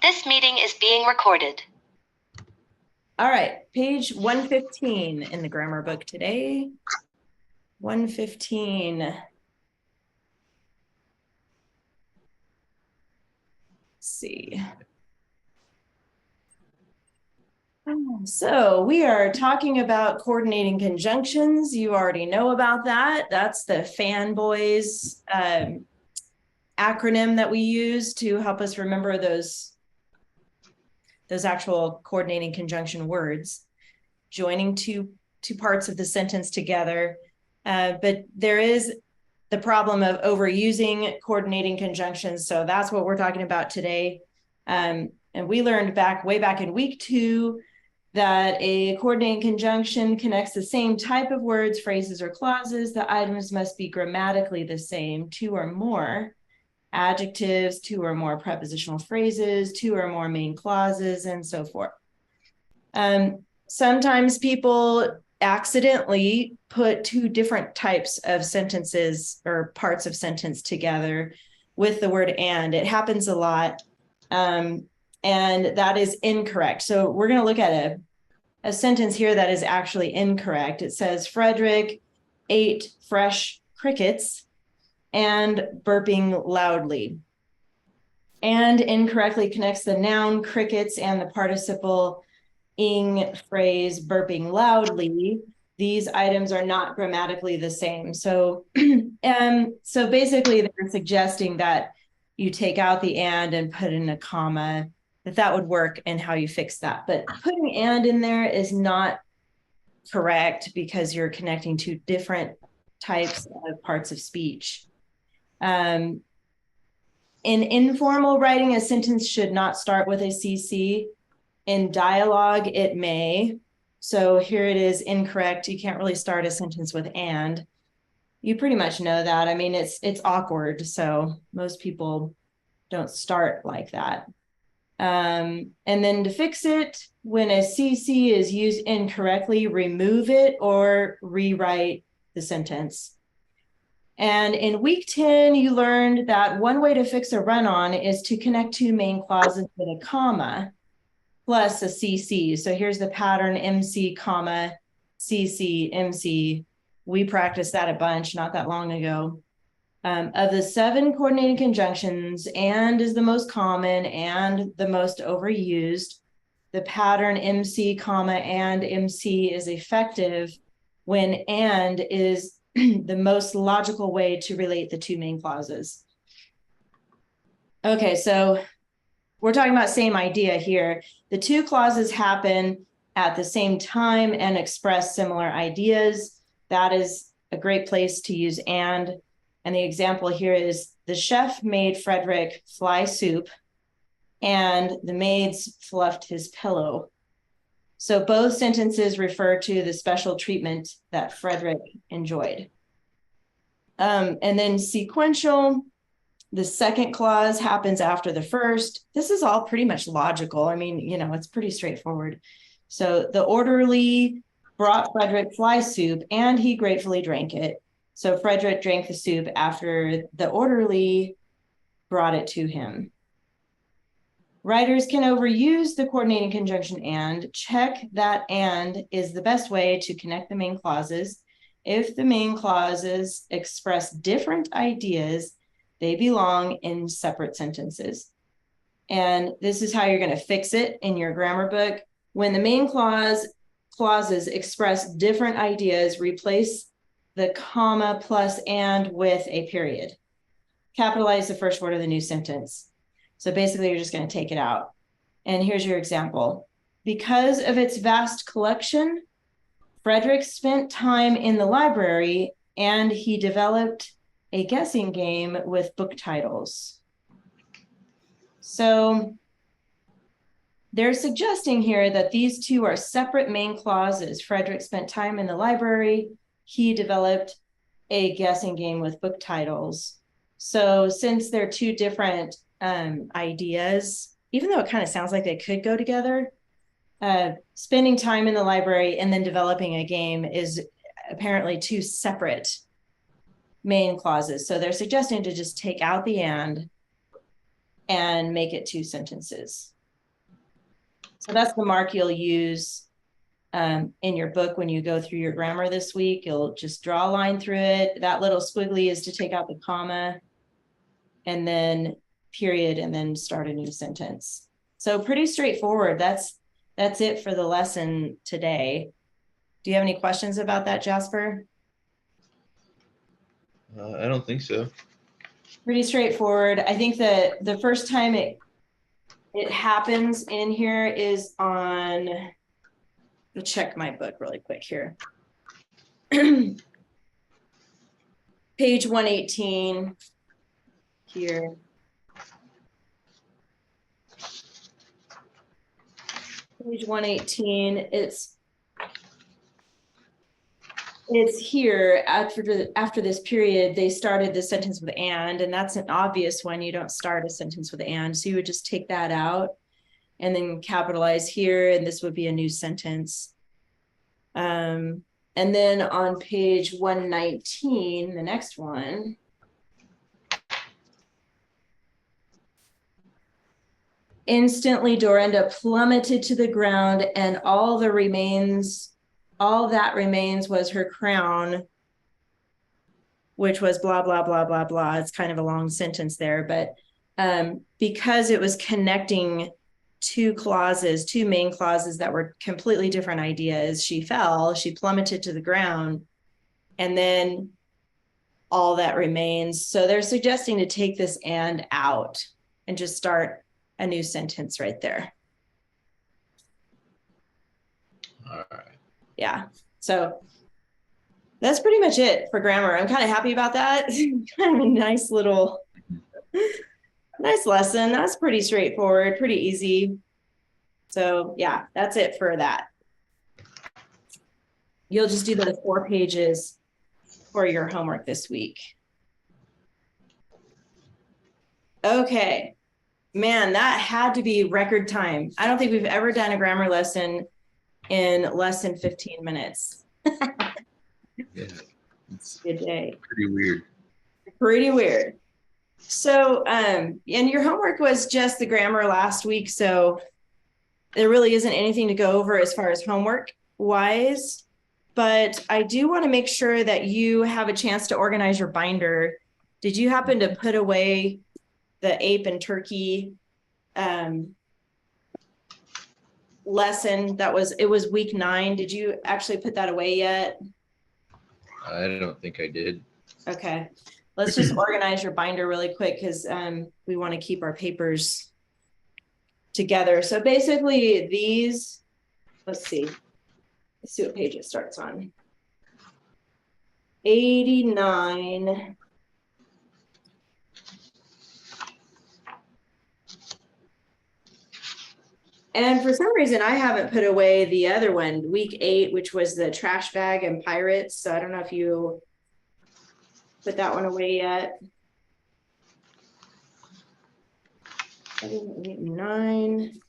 This meeting is being recorded. All right, page 115 in the grammar book today. 115. Let's see. So we are talking about coordinating conjunctions. You already know about that. That's the fanboys acronym that we use to help us remember those actual coordinating conjunction words, joining two parts of the sentence together. But there is the problem of overusing coordinating conjunctions. So that's what we're talking about today. And we learned way back in week 2 that a coordinating conjunction connects the same type of words, phrases, or clauses. The items must be grammatically the same, 2 or more adjectives, 2 or more prepositional phrases, 2 or more main clauses, and so forth. Sometimes people accidentally put 2 different types of sentences or parts of sentence together with the word and. It happens a lot, and that is incorrect. So we're going to look at a sentence here that is actually incorrect. It says Frederick ate fresh crickets and burping loudly. And incorrectly connects the noun crickets and the participle ing phrase burping loudly. These items are not grammatically the same. So, so basically they're suggesting that you take out the and put in a comma, that would work and how you fix that. But putting and in there is not correct because you're connecting 2 different types of parts of speech. In informal writing, a sentence should not start with a CC. In dialogue, it may. So here it is incorrect. You can't really start a sentence with and. You pretty much know that. I mean, it's awkward. So most people don't start like that. And then to fix it, when a CC is used incorrectly, remove it or rewrite the sentence. And in week 10, you learned that one way to fix a run-on is to connect 2 main clauses with a comma plus a CC. So here's the pattern: MC, comma, CC, MC. We practiced that a bunch not that long ago. Of the 7 coordinating conjunctions, and is the most common and the most overused. The pattern MC, comma, and MC is effective when and is the most logical way to relate the 2 main clauses. Okay, so we're talking about same idea here. The 2 clauses happen at the same time and express similar ideas. That is a great place to use and. And the example here is the chef made Frederick fly soup and the maids fluffed his pillow. So both sentences refer to the special treatment that Frederick enjoyed. And then sequential, the second clause happens after the first. This is all pretty much logical. I mean, it's pretty straightforward. So the orderly brought Frederick fly soup and he gratefully drank it. So Frederick drank the soup after the orderly brought it to him. Writers can overuse the coordinating conjunction and. Check that and is the best way to connect the main clauses. If the main clauses express different ideas, they belong in separate sentences. And this is how you're going to fix it in your grammar book. When the main clauses express different ideas, replace the comma plus and with a period. Capitalize the first word of the new sentence. So basically, you're just going to take it out. And here's your example. Because of its vast collection, Frederick spent time in the library and he developed a guessing game with book titles. So they're suggesting here that these 2 are separate main clauses. Frederick spent time in the library. He developed a guessing game with book titles. So since they're 2 different ideas, even though it kind of sounds like they could go together, spending time in the library and then developing a game is apparently 2 separate main clauses. So they're suggesting to just take out the and make it 2 sentences. So that's the mark you'll use in your book when you go through your grammar this week. You'll just draw a line through it. That little squiggly is to take out the comma, and then period, and then start a new sentence. So pretty straightforward. That's it for the lesson today. Do you have any questions about that, Jasper? I don't think so. Pretty straightforward. I think that the first time it happens in here is on, I'll check my book really quick here. Page 118 here. Page 118, it's here after this period, they started the sentence with and that's an obvious one. You don't start a sentence with and, so you would just take that out and then capitalize here, and this would be a new sentence. And then on page 119, the next one, instantly Dorinda plummeted to the ground, and all that remains was her crown, which was blah, blah, blah, blah, blah. It's kind of a long sentence there, but because it was connecting 2 main clauses that were completely different ideas, she plummeted to the ground, and then all that remains. So they're suggesting to take this and out and just start a new sentence right there. All right. Yeah. So that's pretty much it for grammar. I'm kind of happy about that. Kind of a nice lesson. That's pretty straightforward, pretty easy. So yeah, that's it for that. You'll just do the 4 pages for your homework this week. Okay. Man, that had to be record time. I don't think we've ever done a grammar lesson in less than 15 minutes. Yeah, it's good day. Pretty weird. Pretty weird. So, and your homework was just the grammar last week, so there really isn't anything to go over as far as homework wise, but I do want to make sure that you have a chance to organize your binder. Did you happen to put away the ape and turkey lesson? It was week 9. Did you actually put that away yet? I don't think I did. Okay, let's just organize your binder really quick, because we want to keep our papers together. So basically these, let's see what page it starts on. 89. And for some reason, I haven't put away the other one, week 8, which was the trash bag and pirates. So I don't know if you put that one away yet. 7, 8, 9.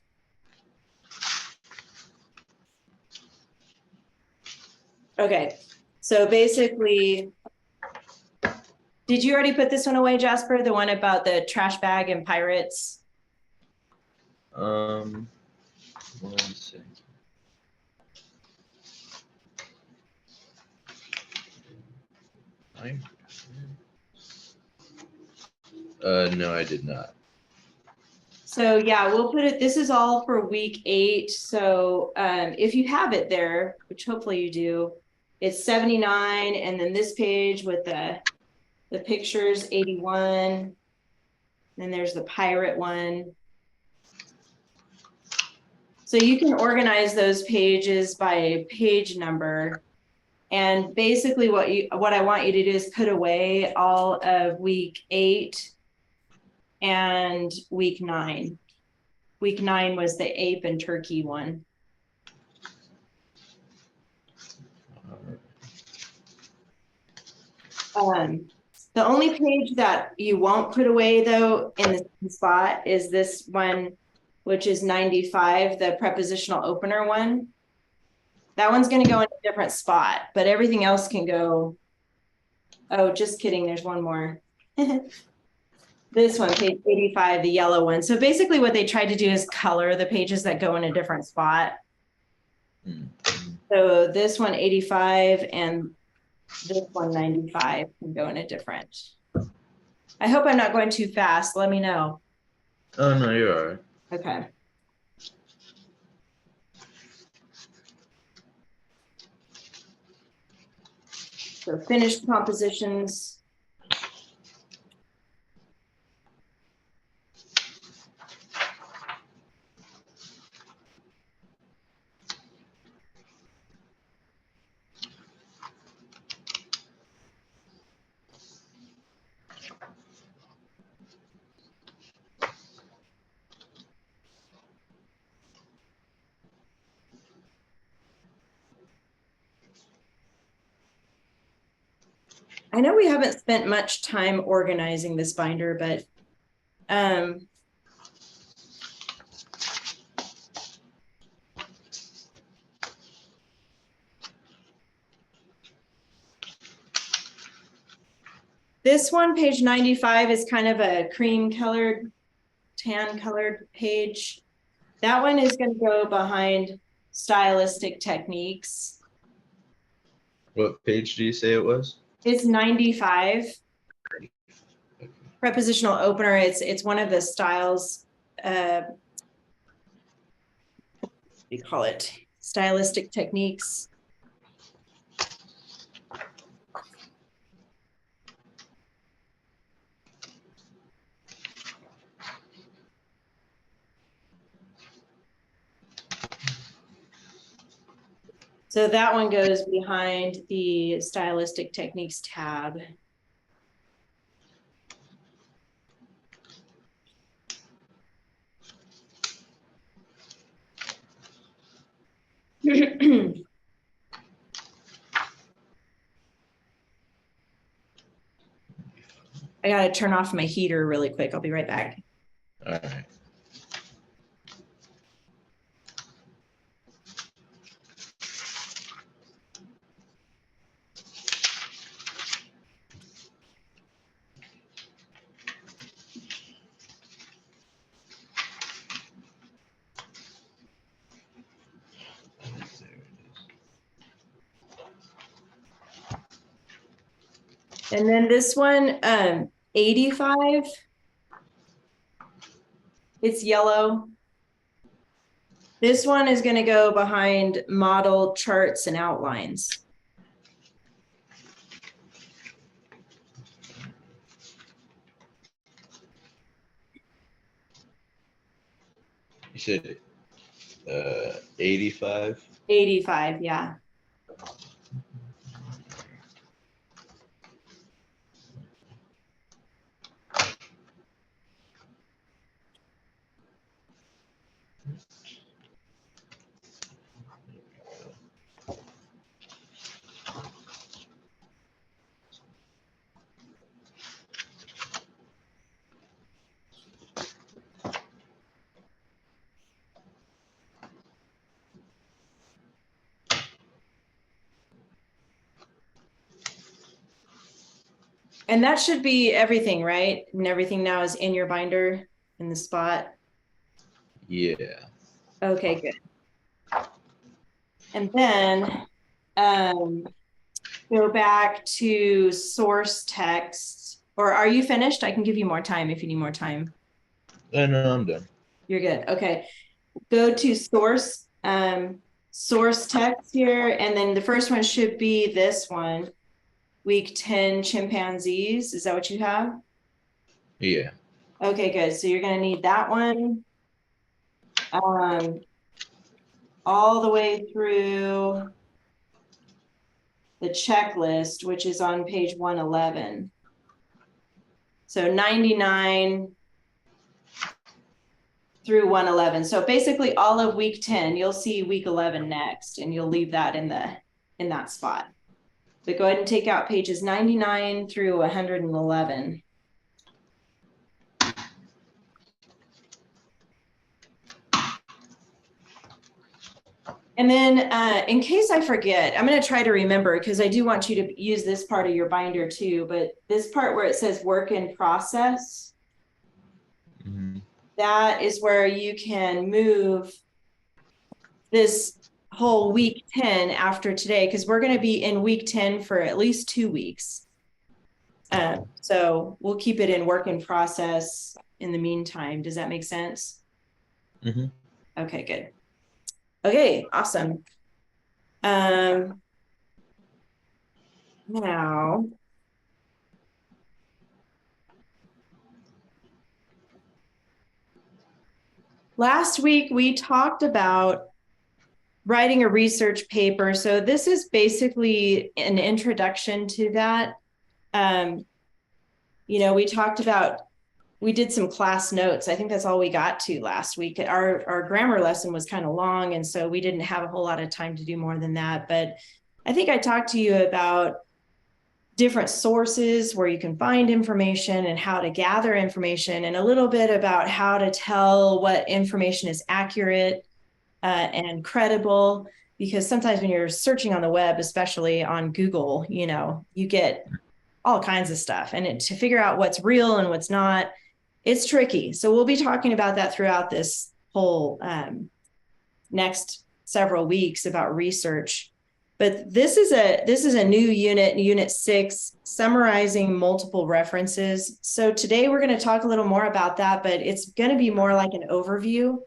Okay, so basically, did you already put this one away, Jasper? The one about the trash bag and pirates? 1 second. No, I did not. So yeah, we'll put it, this is all for week 8. So if you have it there, which hopefully you do, it's 79. And then this page with the pictures, 81. Then there's the pirate one. So you can organize those pages by page number. And basically what I want you to do is put away all of week 8 and week 9. Week 9 was the ape and turkey one. The only page that you won't put away though in the same spot is this one, which is 95, the prepositional opener one. That one's going to go in a different spot, but everything else can go. Oh, just kidding. There's one more. This one, page 85, the yellow one. So basically what they tried to do is color the pages that go in a different spot. Hmm. So this one 85 and this one 95 can go in a different. I hope I'm not going too fast. Let me know. Oh, no, you're all right. Okay. So finished compositions. I know we haven't spent much time organizing this binder, but this one, page 95, is kind of a cream colored, tan colored page. That one is going to go behind stylistic techniques. What page do you say it was? It's 95. Prepositional opener. It's one of the styles. What do you call it? Stylistic techniques. So that one goes behind the stylistic techniques tab. I got to turn off my heater really quick. I'll be right back. All right. And then this one, 85. It's yellow. This one is going to go behind model charts and outlines. You said 85? 85, yeah. And that should be everything, right? And everything now is in your binder in the spot. Yeah. Okay, good. And then go back to source text. Or are you finished? I can give you more time if you need more time. No, I'm done. You're good. Okay. Go to source text here. And then the first one should be this one. Week 10 chimpanzees. Is that what you have? Yeah. Okay, good. So you're going to need that one. All the way through the checklist, which is on page 111. So 99 through 111. So basically all of week 10, you'll see week 11 next, and you'll leave that in that spot. But go ahead and take out pages 99 through 111. And then in case I forget, I'm going to try to remember, because I do want you to use this part of your binder too, but this part where it says work in process, that is where you can move this whole week 10 after today, because we're going to be in week 10 for at least 2 weeks. So we'll keep it in work in process in the meantime. Does that make sense? Mm-hmm. Okay, good. Okay, awesome. Now, last week we talked about writing a research paper. So this is basically an introduction to that. We talked about, we did some class notes. I think that's all we got to last week. Our grammar lesson was kind of long, and so we didn't have a whole lot of time to do more than that. But I think I talked to you about different sources where you can find information and how to gather information, and a little bit about how to tell what information is accurate and credible, because sometimes when you're searching on the web, especially on Google, you get all kinds of stuff, and to figure out what's real and what's not, it's tricky. So we'll be talking about that throughout this whole next several weeks about research. But this is a new unit, Unit 6, summarizing multiple references. So today we're going to talk a little more about that, but it's going to be more like an overview.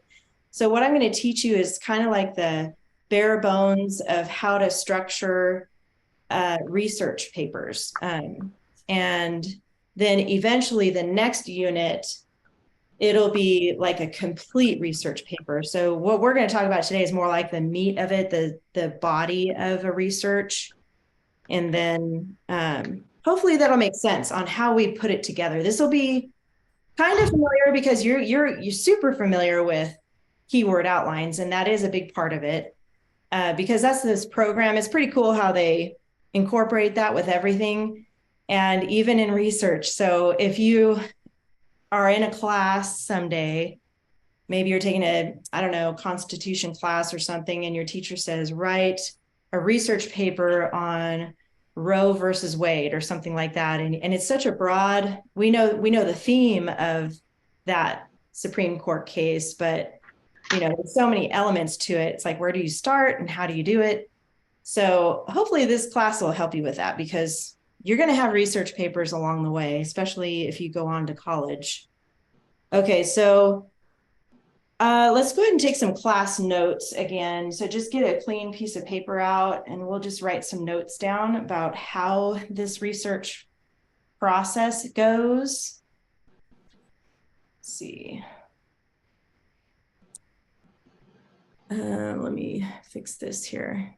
So what I'm going to teach you is kind of like the bare bones of how to structure research papers. And then eventually the next unit, it'll be like a complete research paper. So what we're going to talk about today is more like the meat of it, the body of a research. And then hopefully that'll make sense on how we put it together. This will be kind of familiar because you're super familiar with keyword outlines, and that is a big part of it because that's this program. It's pretty cool how they incorporate that with everything, and even in research. So if you are in a class someday, maybe you're taking Constitution class or something, and your teacher says, write a research paper on Roe versus Wade or something like that. And it's such a broad, we know the theme of that Supreme Court case, but there's so many elements to it. It's like, where do you start and how do you do it? So hopefully this class will help you with that, because you're going to have research papers along the way, especially if you go on to college. Okay, so let's go ahead and take some class notes again. So just get a clean piece of paper out, and we'll just write some notes down about how this research process goes. Let's see. Let me fix this here.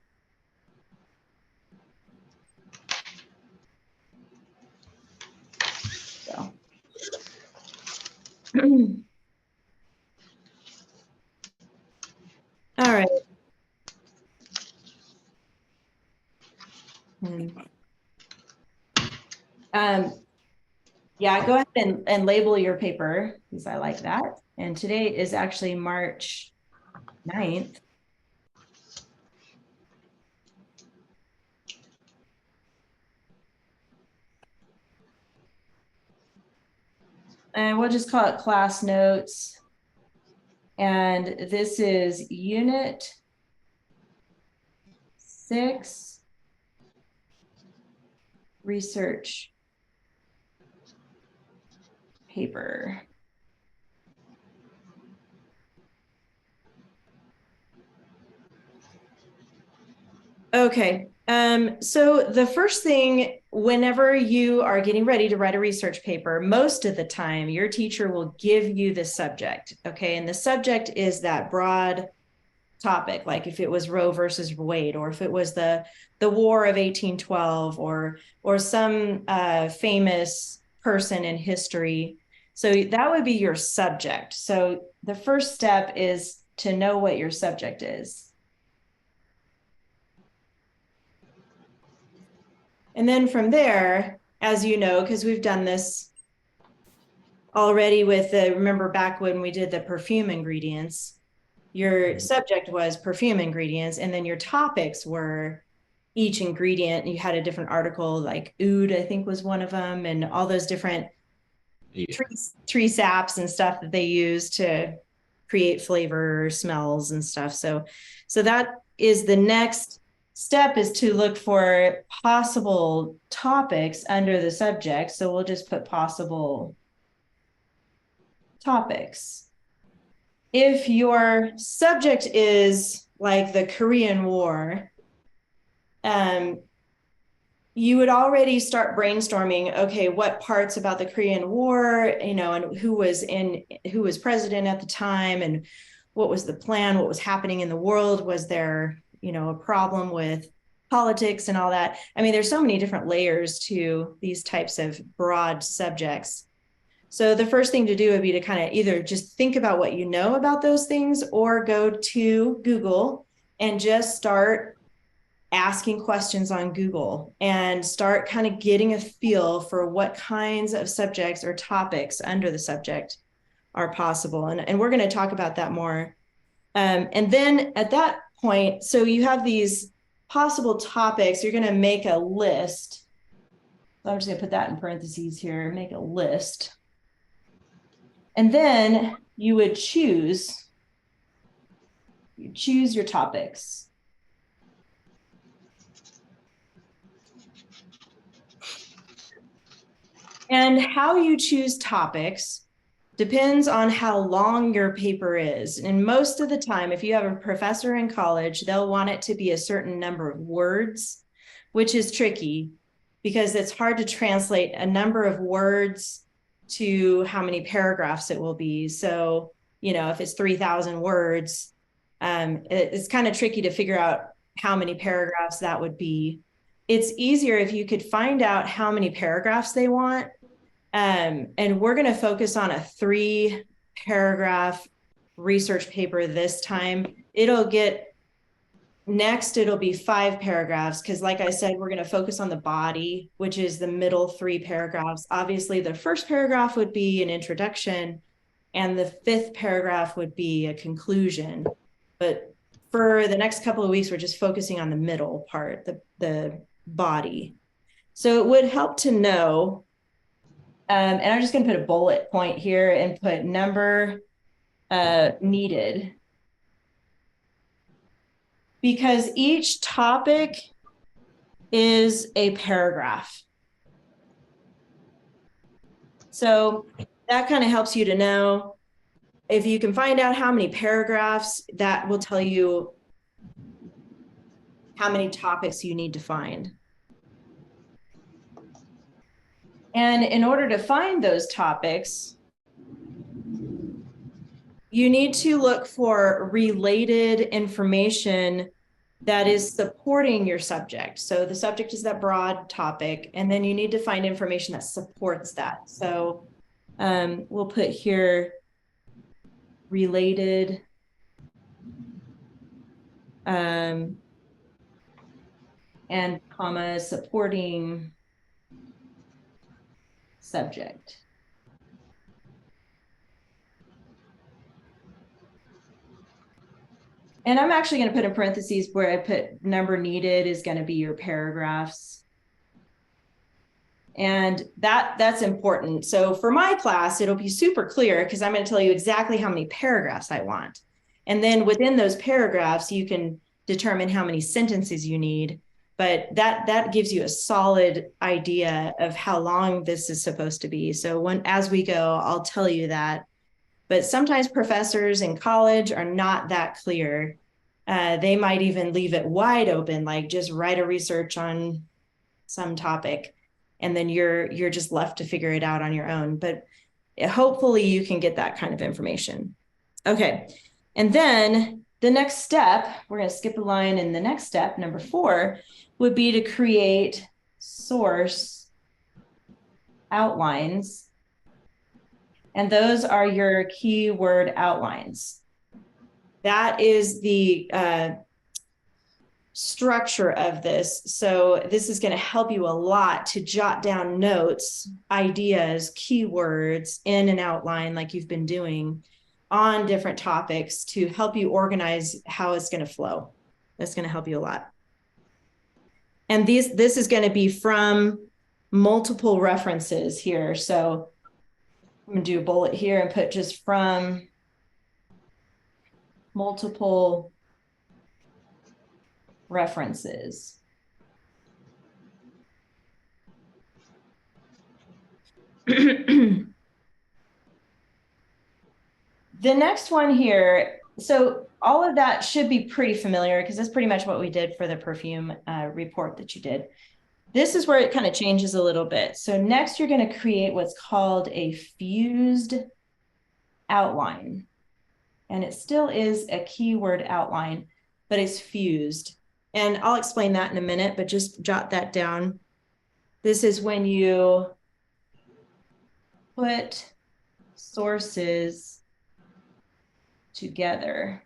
So. All right. Yeah, go ahead and label your paper, because I like that. And today is actually March 9th. And we'll just call it class notes. And this is Unit 6 research paper. Okay, so the first thing, whenever you are getting ready to write a research paper, most of the time your teacher will give you the subject, okay? And the subject is that broad topic, like if it was Roe versus Wade, or if it was the War of 1812, or some famous person in history. So that would be your subject. So the first step is to know what your subject is. And then from there, as you know, because we've done this already with remember back when we did the perfume ingredients, your subject was perfume ingredients, and then your topics were each ingredient. You had a different article, like oud, I think was one of them, and all those different Yeah. tree saps and stuff that they use to create flavor, smells and stuff. So that is the next step, is to look for possible topics under the subject. So we'll just put possible topics. If your subject is like the Korean War, you would already start brainstorming, okay, what parts about the Korean War, and who was president at the time, and what was the plan, what was happening in the world, was there, a problem with politics and all that. I mean, there's so many different layers to these types of broad subjects. So the first thing to do would be to kind of either just think about what you know about those things, or go to Google and just start asking questions on Google and start kind of getting a feel for what kinds of subjects or topics under the subject are possible. And we're going to talk about that more. And then at that point, so you have these possible topics, you're going to make a list. So I'm just going to put that in parentheses here, make a list. And then you would choose your topics. And how you choose topics depends on how long your paper is. And most of the time, if you have a professor in college, they'll want it to be a certain number of words, which is tricky because it's hard to translate a number of words to how many paragraphs it will be. So, if it's 3,000 words, it's kind of tricky to figure out how many paragraphs that would be. It's easier if you could find out how many paragraphs they want. And we're going to focus on a 3-paragraph research paper this time. It'll be 5 paragraphs, because like I said, we're going to focus on the body, which is the middle 3 paragraphs. Obviously, the first paragraph would be an introduction, and the 5th paragraph would be a conclusion. But for the next couple of weeks, we're just focusing on the middle part, the body. So it would help to know, and I'm just going to put a bullet point here and put number needed, because each topic is a paragraph. So that kind of helps you to know. If you can find out how many paragraphs, that will tell you how many topics you need to find. And in order to find those topics, you need to look for related information that is supporting your subject. So the subject is that broad topic, and then you need to find information that supports that. So we'll put here related and comma supporting subject. And I'm actually going to put in parentheses where I put number needed is going to be your paragraphs. And that's important. So for my class, it'll be super clear because I'm going to tell you exactly how many paragraphs I want. And then within those paragraphs, you can determine how many sentences you need. But that gives you a solid idea of how long this is supposed to be. So as we go, I'll tell you that. But sometimes professors in college are not that clear. They might even leave it wide open, like just write a research on some topic, and then you're just left to figure it out on your own. But hopefully you can get that kind of information. Okay, and then the next step, we're going to skip a line, and the next step, number 4, would be to create source outlines. And those are your keyword outlines. That is the structure of this. So this is going to help you a lot to jot down notes, ideas, keywords in an outline like you've been doing on different topics to help you organize how it's going to flow. That's going to help you a lot. And this is going to be from multiple references here. So I'm gonna do a bullet here and put just from multiple references. The next one here, so all of that should be pretty familiar because that's pretty much what we did for the perfume report that you did. This is where it kind of changes a little bit. So next you're going to create what's called a fused outline. And it still is a keyword outline, but it's fused. And I'll explain that in a minute, but just jot that down. This is when you put sources together.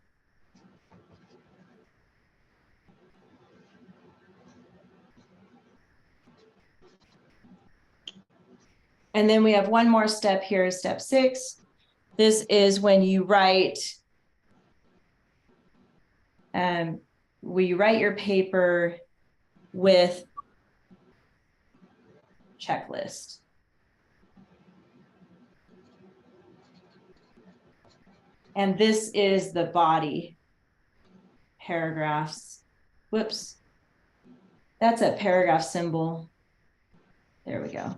And then we have one more step here, step 6. This is when you write, we write your paper with checklist. And this is the body paragraphs. Whoops. That's a paragraph symbol. There we go.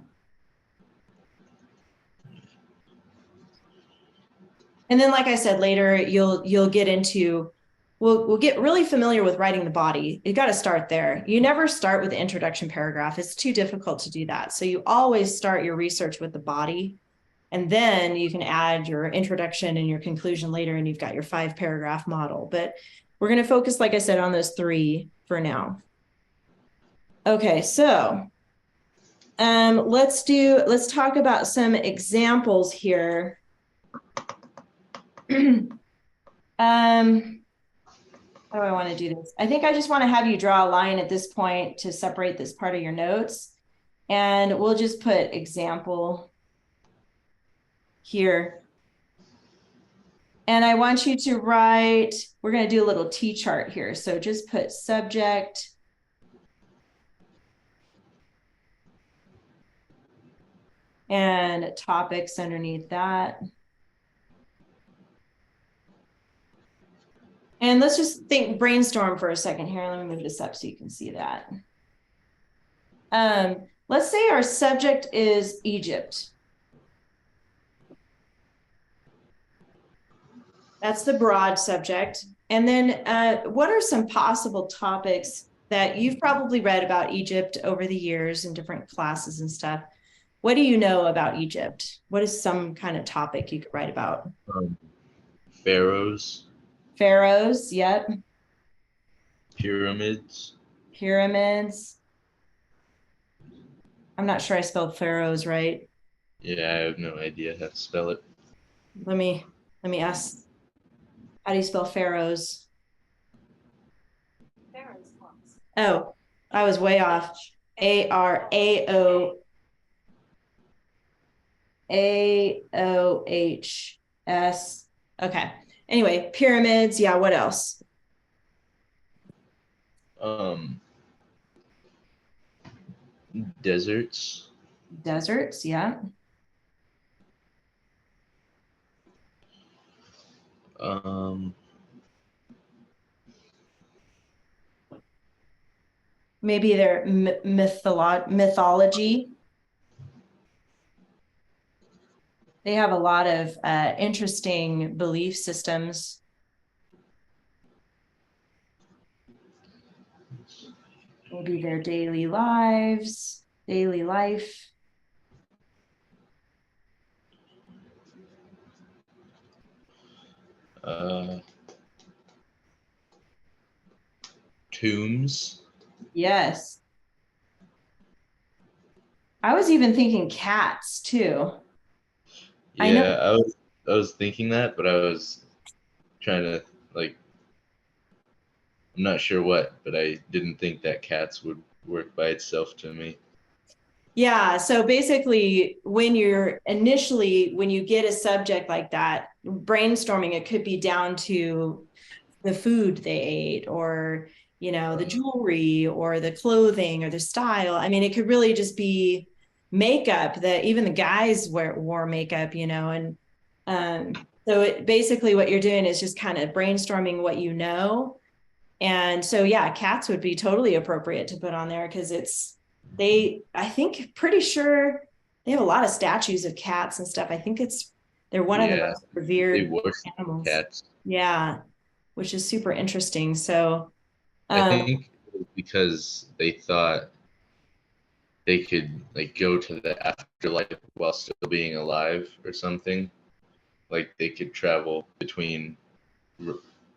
And then, like I said, later you'll get into, we'll get really familiar with writing the body. You got to start there. You never start with the introduction paragraph. It's too difficult to do that. So you always start your research with the body, and then you can add your introduction and your conclusion later, and you've got your 5-paragraph model. But we're going to focus, like I said, on those 3 for now. Okay, so let's talk about some examples here. How do I want to do this? I think I just want to have you draw a line at this point to separate this part of your notes. And we'll just put example here. And I want you to write, we're going to do a little T-chart here. So just put subject, and topics underneath that. And let's just brainstorm for a second here. Let me move this up so you can see that. Let's say our subject is Egypt. That's the broad subject. And then what are some possible topics that you've probably read about Egypt over the years in different classes and stuff? What do you know about Egypt? What is some kind of topic you could write about? Pharaohs. Pharaohs, yep. Pyramids. Pyramids. I'm not sure I spelled pharaohs right. Yeah, I have no idea how to spell it. Let me ask. How do you spell pharaohs? Oh, I was way off. Araohs. Okay. Anyway, pyramids. Yeah. What else? Deserts. Deserts. Yeah. Maybe their mythology. They have a lot of interesting belief systems. Maybe their daily lives, daily life. Tombs. Yes. I was even thinking cats too. Yeah, I was thinking that, but I was trying to I'm not sure what, but I didn't think that cats would work by itself to me. Yeah, so basically when you get a subject like that, brainstorming, it could be down to the food they ate, or the jewelry or the clothing or the style. I mean, it could really just be makeup that even the guys wore makeup, and so it basically what you're doing is just kind of brainstorming what you know. And so, yeah, cats would be totally appropriate to put on there because I think pretty sure they have a lot of statues of cats and stuff. I think they're one of the Yeah, most they revered worship animals. cats. Yeah, which is super interesting. So, I think it was because they thought they could like go to the afterlife while still being alive or something. Like they could travel between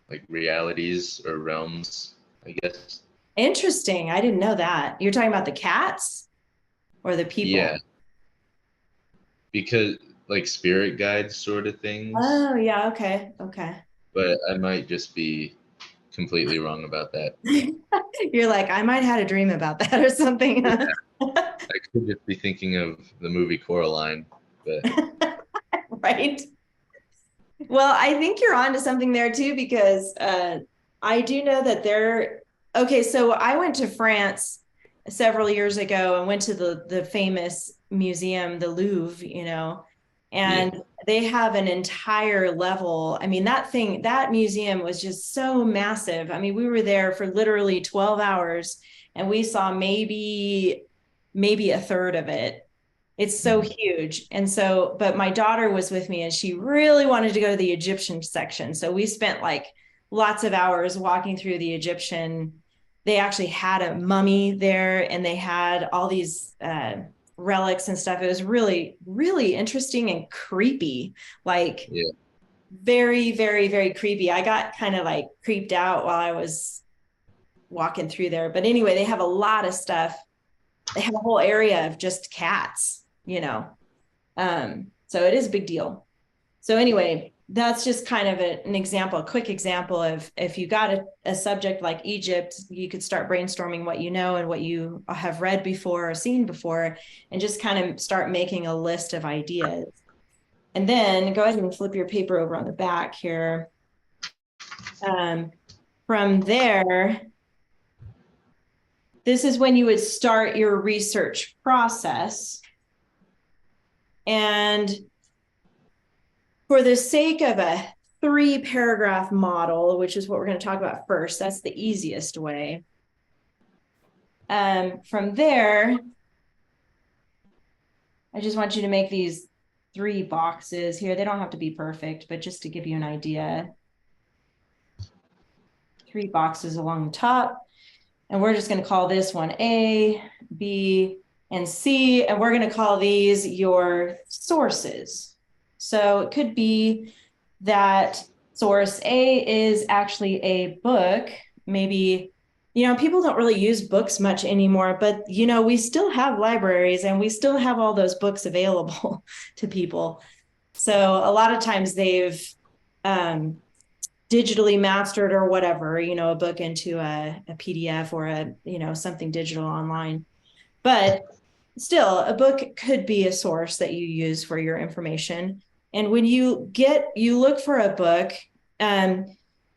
like realities or realms, I guess. interesting. I didn't know that. You're talking about the cats or the people? Yeah, because like spirit guides sort of things, Oh, yeah. Okay. Okay. but I might just be completely wrong about that. You're like, I might have had a dream about that or something. Yeah, Huh? I could just be thinking of the movie Coraline, but Right. Well, I think you're onto something there too, because I do know that okay, so I went to France several years ago and went to the famous museum, the Louvre, yeah. and they have an entire level. I mean, that museum was just so massive. I mean, we were there for literally 12 hours and we saw maybe a third of it. It's so huge. And so, but my daughter was with me and she really wanted to go to the Egyptian section. So we spent like lots of hours walking through the Egyptian. They actually had a mummy there and they had all these relics and stuff. It was really, really interesting and creepy. Like, Yeah. very, very, very creepy. I got kind of like creeped out while I was walking through there. But anyway, they have a lot of stuff. They have a whole area of just cats. So it is a big deal. So anyway, that's just kind of an example, a quick example of if you got a subject like Egypt, you could start brainstorming what you know and what you have read before or seen before, and just kind of start making a list of ideas. And then go ahead and flip your paper over on the back here. From there, this is when you would start your research process. And for the sake of a 3-paragraph model, which is what we're going to talk about first, that's the easiest way. From there, I just want you to make these 3 boxes here. They don't have to be perfect, but just to give you an idea. 3 boxes along the top. And we're just going to call this one A, B, and C. And we're going to call these your sources. So it could be that source A is actually a book. Maybe, people don't really use books much anymore, but, we still have libraries and we still have all those books available to people. So a lot of times they've digitally mastered or whatever, a book into a PDF or something digital online. But still, a book could be a source that you use for your information. And when you look for a book,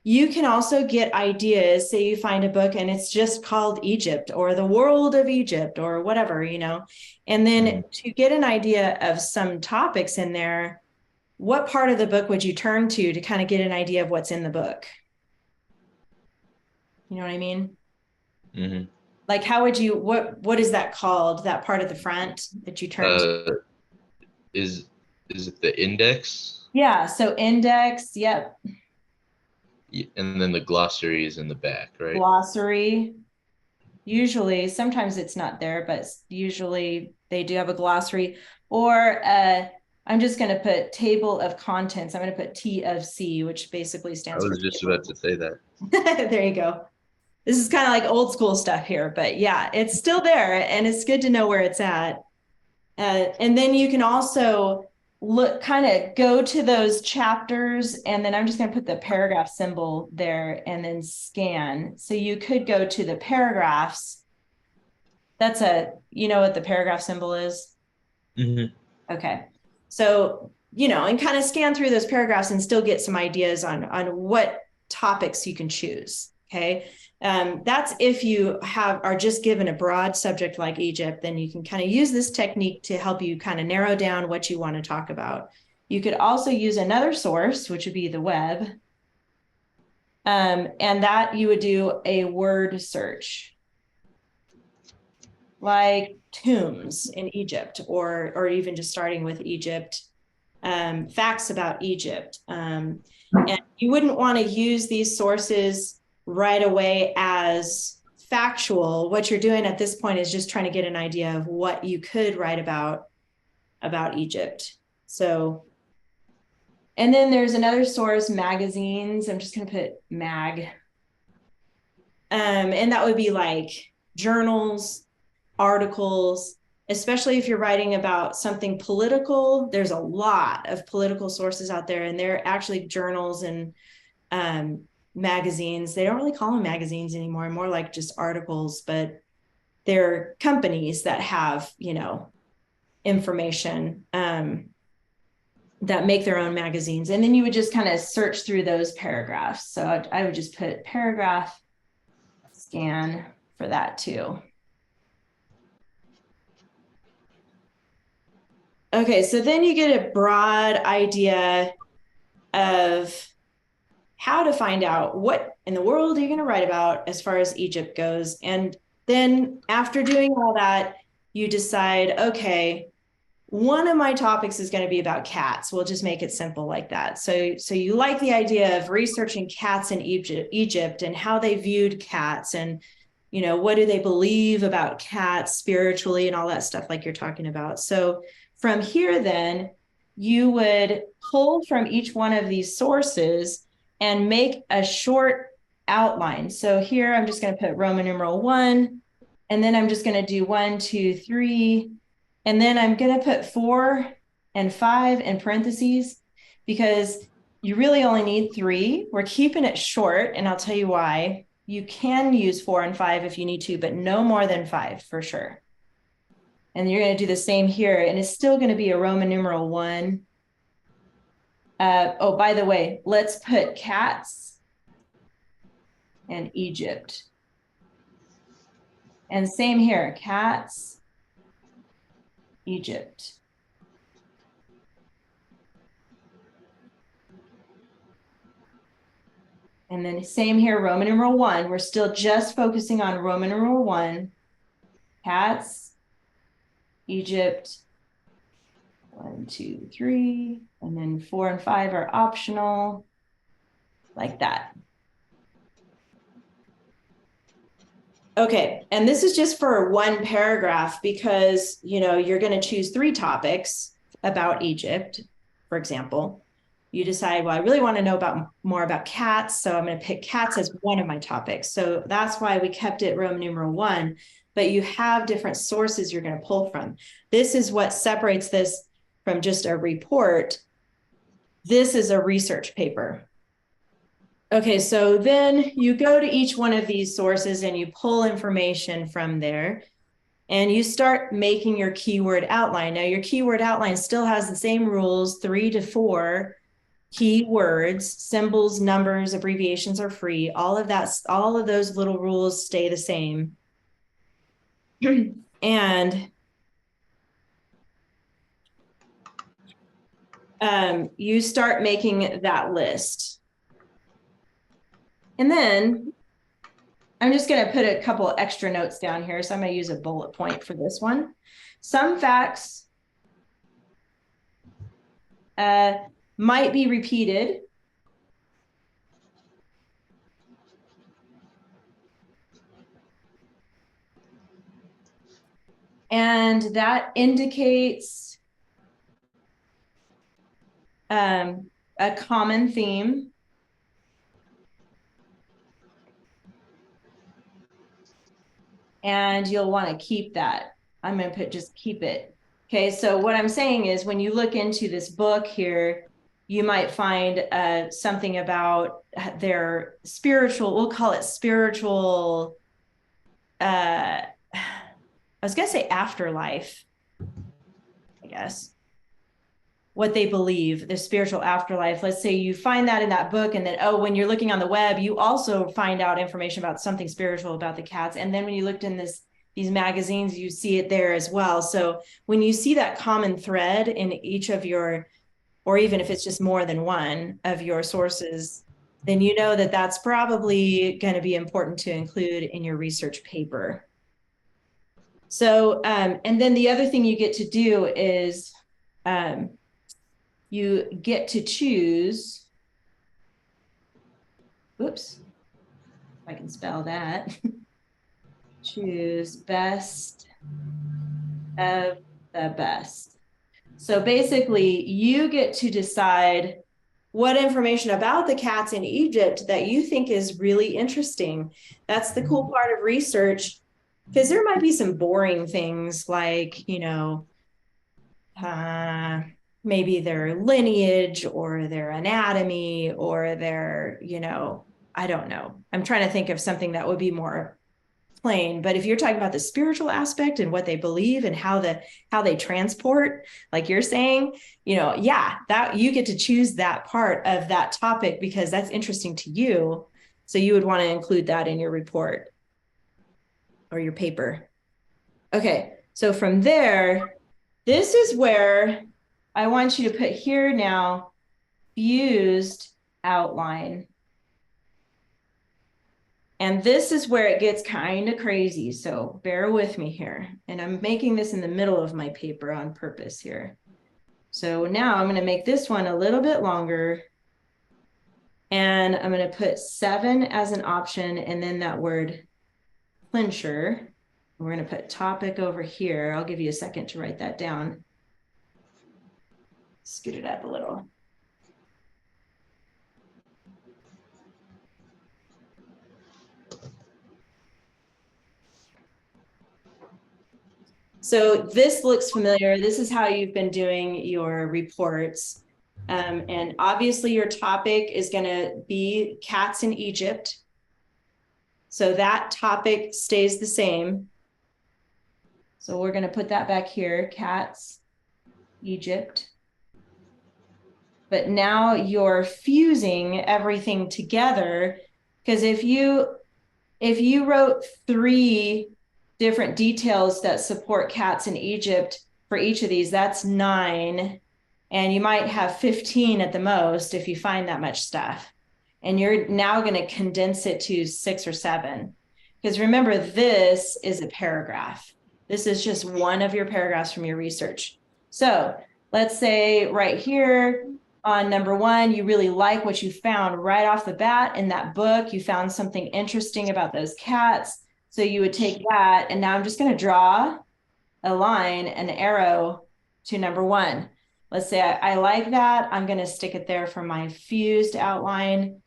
you can also get ideas. Say you find a book and it's just called Egypt or the world of Egypt or whatever, and then to get an idea of some topics in there, what part of the book would you turn to kind of get an idea of what's in the book? You know what I mean? Mm-hmm. Like, how would you, what is that called? That part at the front that you turn to? Is it the index? Yeah. So index. Yep. And then the glossary is in the back, right? Glossary. Usually, sometimes it's not there, but usually they do have a glossary. Or I'm just going to put table of contents. I'm going to put T of C, which basically stands for. I was just about to say that. There you go. This is kind of like old school stuff here, but yeah, it's still there and it's good to know where it's at. And then you can also kind of go to those chapters, and then I'm just going to put the paragraph symbol there and then scan. So you could go to the paragraphs. That's what the paragraph symbol is? Mm-hmm. Okay. So, and kind of scan through those paragraphs and still get some ideas on what topics you can choose. Okay. That's if you are just given a broad subject like Egypt, then you can kind of use this technique to help you kind of narrow down what you want to talk about. You could also use another source, which would be the web. And that you would do a word search, like tombs in Egypt, or even just starting with Egypt, facts about Egypt. And you wouldn't want to use these sources right away as factual. What you're doing at this point is just trying to get an idea of what you could write about Egypt. So, and then there's another source, magazines. I'm just going to put mag. And that would be like journals, articles, especially if you're writing about something political. There's a lot of political sources out there, and they're actually journals and magazines. They don't really call them magazines anymore, more like just articles, but they're companies that have, you know, information that make their own magazines. And then you would just kind of search through those paragraphs. So I would just put paragraph scan for that too. Okay, so then you get a broad idea of how to find out what in the world are you going to write about as far as Egypt goes. And then after doing all that, you decide, okay, one of my topics is going to be about cats. We'll just make it simple like that. So you like the idea of researching cats in Egypt and how they viewed cats, and, you know, what do they believe about cats spiritually and all that stuff like you're talking about. So from here, then you would pull from each one of these sources and make a short outline. So here I'm just going to put Roman numeral 1, and then I'm just going to do 1, 2, 3. And then I'm going to put 4 and 5 in parentheses because you really only need 3. We're keeping it short, and I'll tell you why. You can use 4 and 5 if you need to, but no more than 5 for sure. And you're going to do the same here, and it's still going to be a Roman numeral 1. Oh, by the way, let's put cats and Egypt. And same here, cats, Egypt. And then same here, Roman numeral 1. We're still just focusing on Roman numeral 1. Cats, Egypt, 1, 2, 3. And then 4 and 5 are optional, like that. Okay, and this is just for one paragraph because, you know, you're going to choose 3 topics about Egypt, for example. You decide, well, I really want to know more about cats, so I'm going to pick cats as one of my topics. So that's why we kept it Roman numeral 1, but you have different sources you're going to pull from. This is what separates this from just a report. This is a research paper. Okay, so then you go to each one of these sources and you pull information from there, and you start making your keyword outline. Now, your keyword outline still has the same rules, 3 to 4 keywords, symbols, numbers, abbreviations are free. All of those little rules stay the same. And you start making that list. And then I'm just going to put a couple extra notes down here. So I'm going to use a bullet point for this one. Some facts might be repeated. And that indicates a common theme. And you'll want to keep that. I'm going to put just keep it. Okay, so what I'm saying is when you look into this book here, you might find something about their spiritual, we'll call it spiritual, I was going to say afterlife, I guess. what they believe, the spiritual afterlife. Let's say you find that in that book, and then, oh, when you're looking on the web, you also find out information about something spiritual about the cats. And then when you looked in these magazines, you see it there as well. So when you see that common thread in each of your, or even if it's just more than one of your sources, then you know that that's probably going to be important to include in your research paper. So, and then the other thing you get to do is you get to choose, oops, if I can spell that, choose best of the best. So basically, you get to decide what information about the cats in Egypt that you think is really interesting. That's the cool part of research, because there might be some boring things like, you know, maybe their lineage or their anatomy or their, you know, I don't know. I'm trying to think of something that would be more plain. But if you're talking about the spiritual aspect and what they believe and how they transport, like you're saying, you know, yeah, that you get to choose that part of that topic because that's interesting to you. So you would want to include that in your report or your paper. Okay, so from there, this is where I want you to put here now, fused outline. And this is where it gets kind of crazy. So bear with me here. And I'm making this in the middle of my paper on purpose here. So now I'm going to make this one a little bit longer. And I'm going to put 7 as an option and then that word clincher. We're going to put topic over here. I'll give you a second to write that down. Scoot it up a little. So this looks familiar. This is how you've been doing your reports. And obviously your topic is going to be cats in Egypt. So that topic stays the same. So we're going to put that back here, cats, Egypt. But now you're fusing everything together, because if you wrote 3 different details that support cats in Egypt for each of these, that's 9. And you might have 15 at the most if you find that much stuff. And you're now going to condense it to 6 or 7. Because remember, this is a paragraph. This is just one of your paragraphs from your research. So let's say right here on number 1, you really like what you found right off the bat in that book. You found something interesting about those cats. So you would take that, and now I'm just going to draw a line, an arrow to number 1. Let's say I like that. I'm going to stick it there for my fused outline.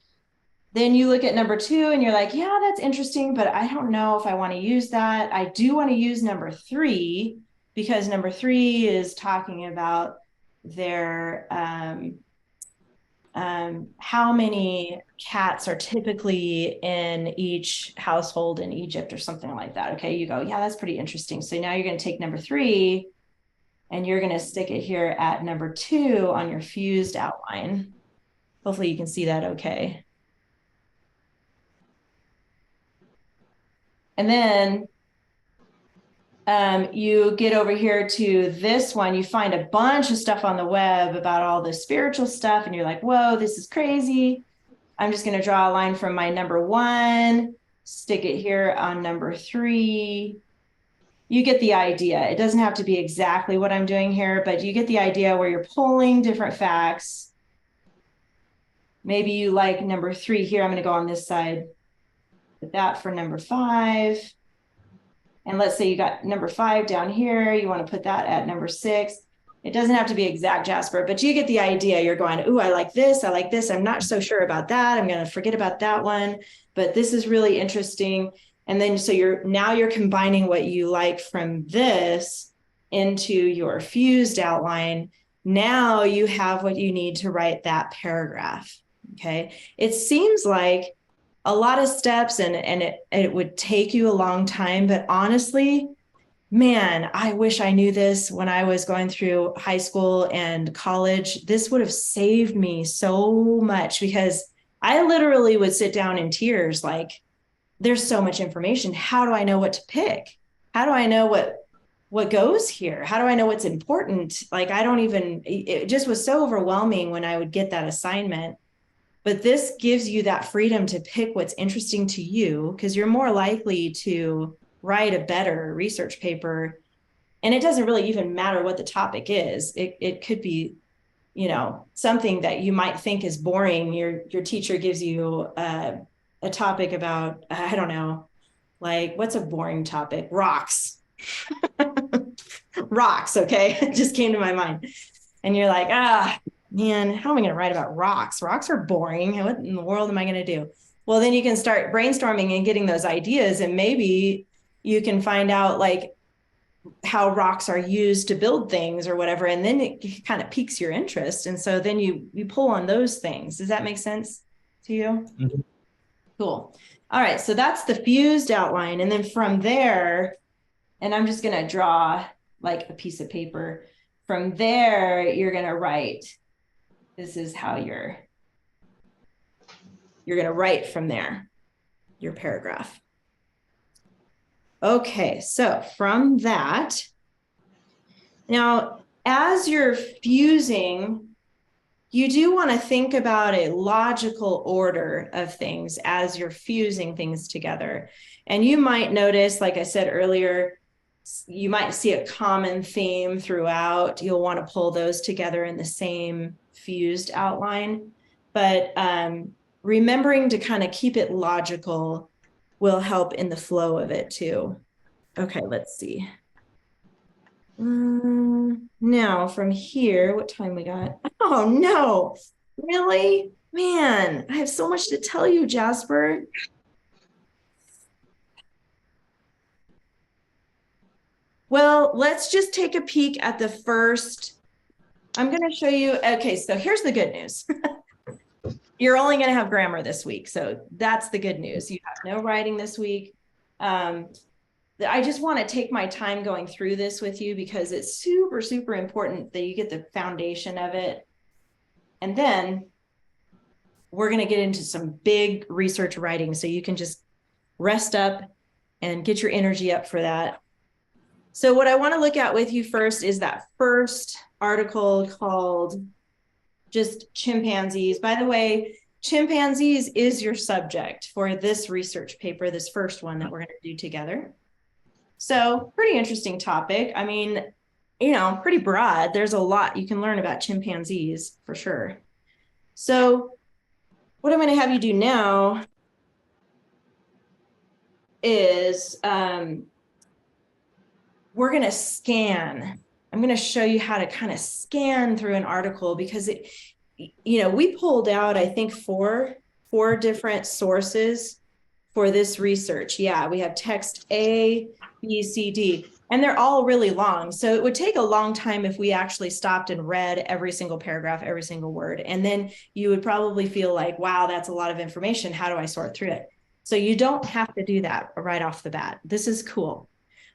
Then you look at number 2 and you're like, yeah, that's interesting, but I don't know if I want to use that. I do want to use number 3 because number 3 is talking about their how many cats are typically in each household in Egypt or something like that. Okay, you go, yeah, that's pretty interesting. So now you're going to take number 3 and you're going to stick it here at number 2 on your fused outline. Hopefully you can see that okay. And then you get over here to this one, you find a bunch of stuff on the web about all the spiritual stuff, and you're like, whoa, this is crazy. I'm just going to draw a line from my number 1, stick it here on number 3. You get the idea. It doesn't have to be exactly what I'm doing here, but you get the idea where you're pulling different facts. Maybe you like number 3 here. I'm going to go on this side. Put that for number 5. And let's say you got number 5 down here. You want to put that at number 6. It doesn't have to be exact, Jasper, but you get the idea. You're going, ooh, I like this. I like this. I'm not so sure about that. I'm going to forget about that one, but this is really interesting. And then so you're combining what you like from this into your fused outline. Now you have what you need to write that paragraph. Okay. It seems like a lot of steps and it would take you a long time, but honestly, man, I wish I knew this when I was going through high school and college. This would have saved me so much, because I literally would sit down in tears, like, there's so much information. How do I know what to pick? How do I know what goes here? How do I know what's important? Like, I don't even, it just was so overwhelming when I would get that assignment. But this gives you that freedom to pick what's interesting to you, because you're more likely to write a better research paper. And it doesn't really even matter what the topic is. It could be, you know, something that you might think is boring. Your teacher gives you a topic about, I don't know, like, what's a boring topic? Rocks. Rocks, okay? It just came to my mind. And you're like, man, how am I going to write about rocks? Rocks are boring. What in the world am I going to do? Well, then you can start brainstorming and getting those ideas, and maybe you can find out like how rocks are used to build things or whatever, and then it kind of piques your interest, and so then you pull on those things. Does that make sense to you? Mm-hmm. Cool. All right, so that's the fused outline, and then from there, and I'm just going to draw like a piece of paper. From there, you're going to write. This is how you're going to write from there, your paragraph. Okay, so from that, now as you're fusing, you do want to think about a logical order of things as you're fusing things together. And you might notice, like I said earlier, you might see a common theme throughout. You'll want to pull those together in the same fused outline. But remembering to kind of keep it logical will help in the flow of it too. Okay, let's see. Now from here, what time we got? Oh no, really? Man, I have so much to tell you, Jasper. Well, let's just take a peek at the first. I'm going to show you. Okay, so here's the good news. You're only going to have grammar this week. So that's the good news. You have no writing this week. I just want to take my time going through this with you, because it's super, super important that you get the foundation of it. And then we're going to get into some big research writing, so you can just rest up and get your energy up for that. So what I want to look at with you first is that first article called just chimpanzees. By the way, chimpanzees is your subject for this research paper, this first one that we're going to do together. So pretty interesting topic. I mean, you know, pretty broad. There's a lot you can learn about chimpanzees for sure. So what I'm going to have you do now is we're going to scan. I'm going to show you how to kind of scan through an article, because it, you know, we pulled out, I think, four different sources for this research. Yeah, we have text A, B, C, D, and they're all really long. So it would take a long time if we actually stopped and read every single paragraph, every single word. And then you would probably feel like, wow, that's a lot of information. How do I sort through it? So you don't have to do that right off the bat. This is cool.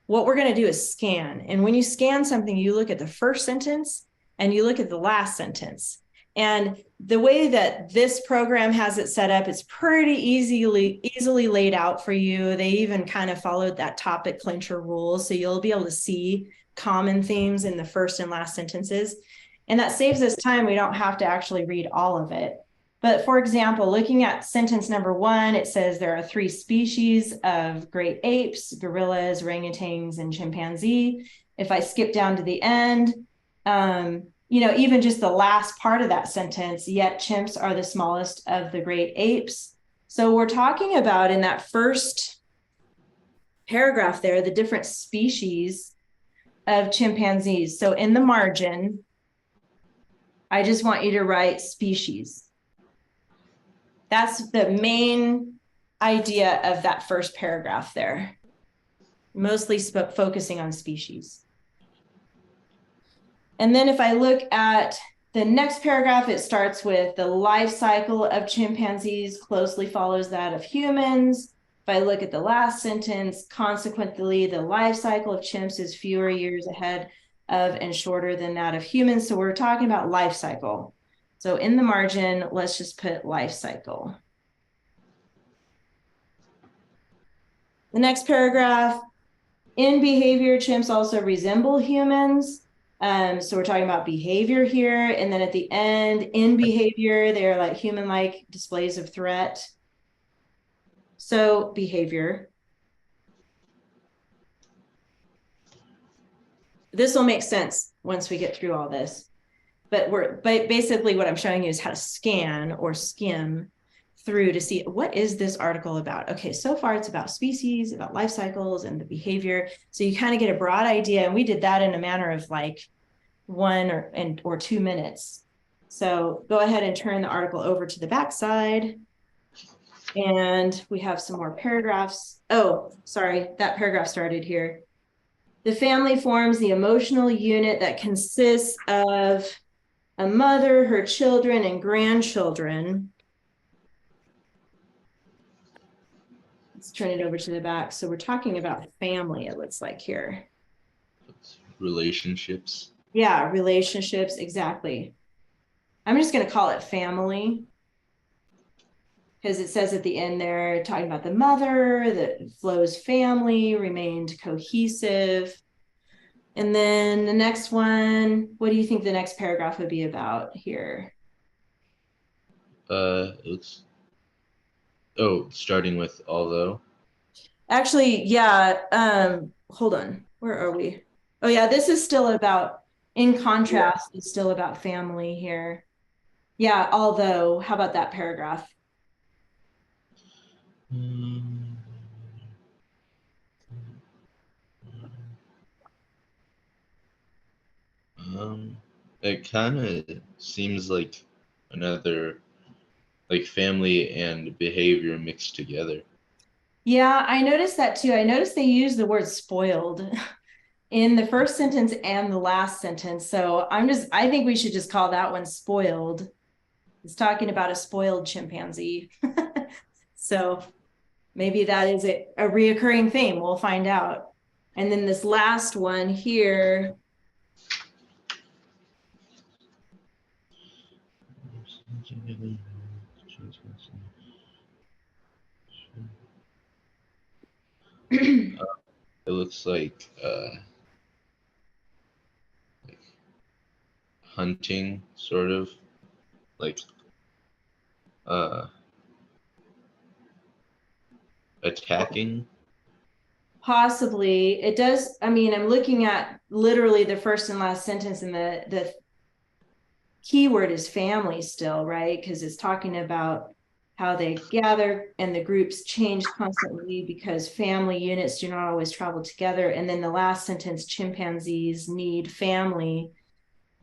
What we're going to do is scan. And when you scan something, you look at the first sentence and you look at the last sentence. And the way that this program has it set up, it's pretty easily laid out for you. They even kind of followed that topic clincher rule. So you'll be able to see common themes in the first and last sentences. And that saves us time. We don't have to actually read all of it. But for example, looking at sentence number 1, it says there are 3 species of great apes: gorillas, orangutans, and chimpanzee. If I skip down to the end, you know, even just the last part of that sentence, yet chimps are the smallest of the great apes. So we're talking about, in that first paragraph there, the different species of chimpanzees. So in the margin, I just want you to write species. That's the main idea of that first paragraph there, mostly focusing on species. And then if I look at the next paragraph, it starts with the life cycle of chimpanzees closely follows that of humans. If I look at the last sentence, consequently, the life cycle of chimps is fewer years ahead of and shorter than that of humans. So we're talking about life cycle. So in the margin, let's just put life cycle. The next paragraph, in behavior, chimps also resemble humans. So we're talking about behavior here. And then at the end, in behavior, they're like human-like displays of threat. So behavior. This will make sense once we get through all this. But basically what I'm showing you is how to scan or skim through to see what is this article about. Okay, so far it's about species, about life cycles and the behavior. So you kind of get a broad idea. And we did that in a manner of like 1 or 2 minutes. So go ahead and turn the article over to the back side. And we have some more paragraphs. Oh, sorry, that paragraph started here. The family forms the emotional unit that consists of a mother, her children, and grandchildren. Let's turn it over to the back. So we're talking about family, it looks like here. Relationships. Yeah, relationships, exactly. I'm just going to call it family because it says at the end there, talking about the mother, that Flo's family remained cohesive. And then the next one, what do you think the next paragraph would be about here? It's starting with although. Actually, yeah. Hold on. Where are we? Oh, yeah. This is still about, in contrast, it's still about family here. Yeah. Although, how about that paragraph? It kind of seems like another, like family and behavior mixed together. Yeah, I noticed that too. I noticed they use the word spoiled in the first sentence and the last sentence. So I think we should just call that one spoiled. It's talking about a spoiled chimpanzee. So maybe that is a reoccurring theme. We'll find out. And then this last one here. It looks like hunting, sort of like attacking. Possibly. It does. I mean, I'm looking at literally the first and last sentence, and the keyword is family still, right? Because it's talking about how they gather and the groups change constantly because family units do not always travel together. And then the last sentence, chimpanzees need family.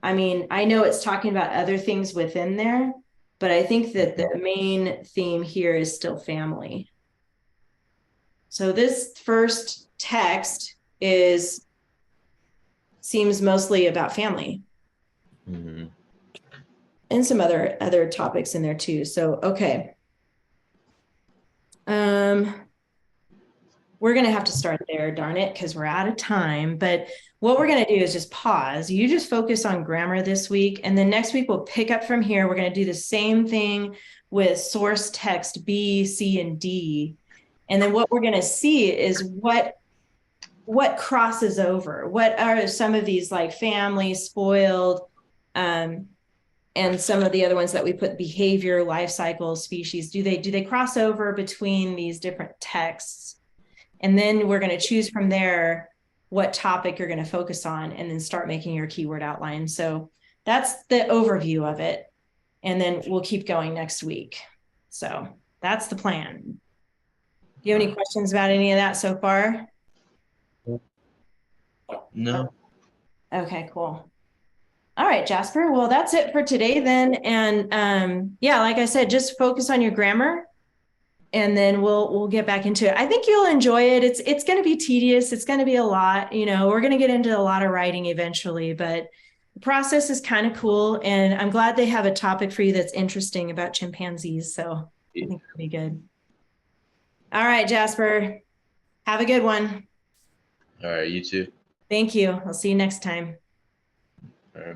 I mean, I know it's talking about other things within there, but I think that the main theme here is still family. So this first text seems mostly about family. Mm-hmm. And some other topics in there too. So, okay. We're going to have to start there, darn it, because we're out of time. But what we're going to do is just pause. You just focus on grammar this week. And then next week, we'll pick up from here. We're going to do the same thing with source text B, C, and D. And then what we're going to see is what crosses over. What are some of these like family, spoiled, and some of the other ones that we put behavior, life cycle, species, do they cross over between these different texts? And then we're going to choose from there what topic you're going to focus on and then start making your keyword outline. So that's the overview of it. And then we'll keep going next week. So that's the plan. Do you have any questions about any of that so far? No. Okay, cool. All right, Jasper. Well, that's it for today then. And yeah, like I said, just focus on your grammar and then we'll get back into it. I think you'll enjoy it. It's going to be tedious. It's going to be a lot, we're going to get into a lot of writing eventually, but the process is kind of cool. And I'm glad they have a topic for you that's interesting about chimpanzees. So I think it'll be good. All right, Jasper. Have a good one. All right, you too. Thank you. I'll see you next time. All right.